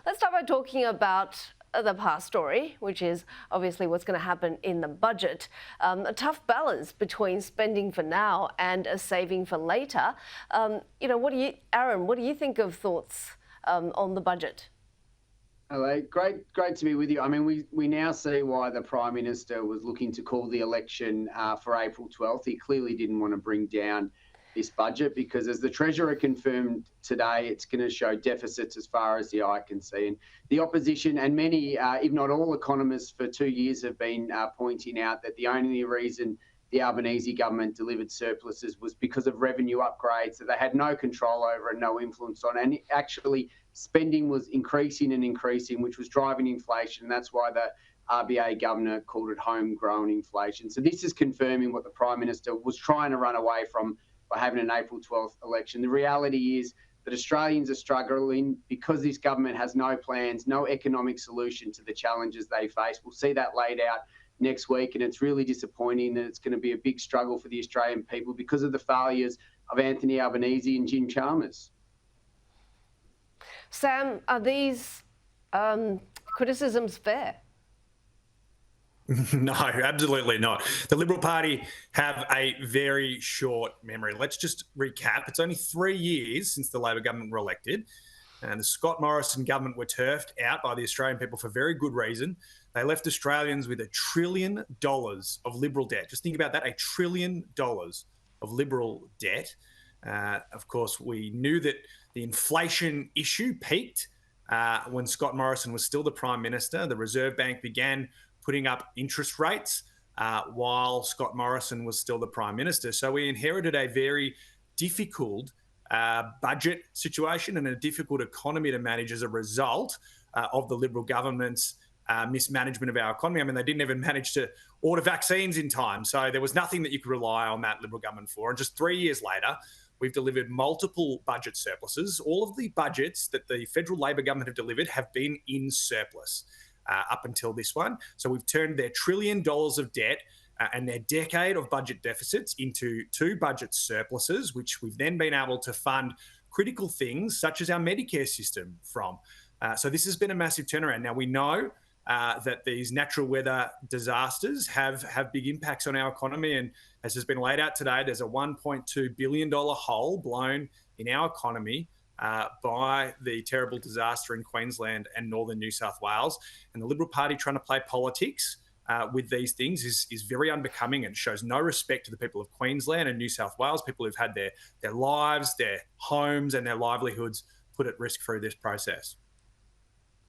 Let's start by talking about the past story, which is obviously what's going to happen in the budget. A tough balance between spending for now and a saving for later. Aaron, what do you think of thoughts on the budget? Hello, great to be with you. I mean, we now see why the Prime Minister was looking to call the election for April 12th. He clearly didn't want to bring down this budget because, as the Treasurer confirmed today, it's going to show deficits as far as the eye can see. And the opposition and many, if not all economists for 2 years have been pointing out that the only reason the Albanese government delivered surpluses was because of revenue upgrades that they had no control over and no influence on. And actually, spending was increasing and increasing, which was driving inflation. And that's why the RBA governor called it homegrown inflation. So this is confirming what the Prime Minister was trying to run away from by having an April 12th election. The reality is that Australians are struggling because this government has no plans, no economic solution to the challenges they face. We'll see that laid out next week, and it's really disappointing that it's going to be a big struggle for the Australian people because of the failures of Anthony Albanese and Jim Chalmers. Sam, are these criticisms fair? No, absolutely not. The Liberal Party have a very short memory. Let's just recap. It's only 3 years since the Labor government were elected, and the Scott Morrison government were turfed out by the Australian people for very good reason. They left Australians with $1 trillion of Liberal debt. Just think about that, $1 trillion of Liberal debt. Of course, we knew that the inflation issue peaked when Scott Morrison was still the Prime Minister. The Reserve Bank began putting up interest rates while Scott Morrison was still the Prime Minister. So we inherited a very difficult budget situation and a difficult economy to manage as a result of the Liberal government's mismanagement of our economy. I mean, they didn't even manage to order vaccines in time. So there was nothing that you could rely on that Liberal government for. And just 3 years later, we've delivered multiple budget surpluses. All of the budgets that the federal Labor government have delivered have been in surplus up until this one. So we've turned their $1 trillion of debt and their decade of budget deficits into 2 budget surpluses, which we've then been able to fund critical things such as our Medicare system from. So this has been a massive turnaround. Now, we know that these natural weather disasters have big impacts on our economy. And as has been laid out today, there's a $1.2 billion hole blown in our economy by the terrible disaster in Queensland and northern New South Wales. And the Liberal Party trying to play politics with these things is very unbecoming and shows no respect to the people of Queensland and New South Wales, people who've had their lives, their homes and their livelihoods put at risk through this process.